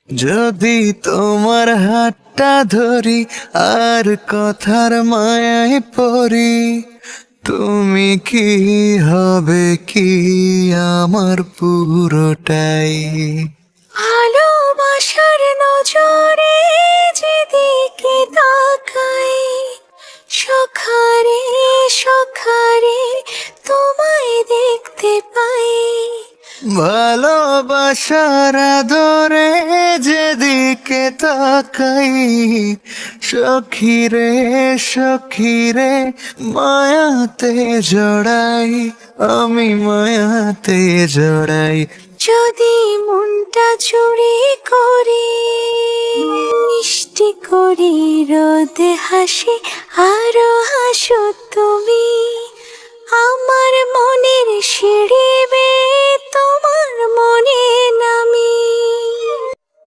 যদি তোমার হাতটা ধরি আর কথার মায়ায় পড়ি, তুমি কি হবে কি আমার পুরোটাই। ভালোবাসার নজরে যেদিকে তাকাই, সখারে সখারে তোমায় দেখতে পাই। ভালোবাসার আদরে যেদিকে তাকাই, সখিরে সখিরে মায়াতে জড়াই, আমি মায়াতে জড়াই। যদি মনটা চুরি করি, মিষ্টি করি রোদে হাসি, আরো হাসো তুমি। আমার মনের সিঁড়ি বেয়ে তোমার মনে নামি।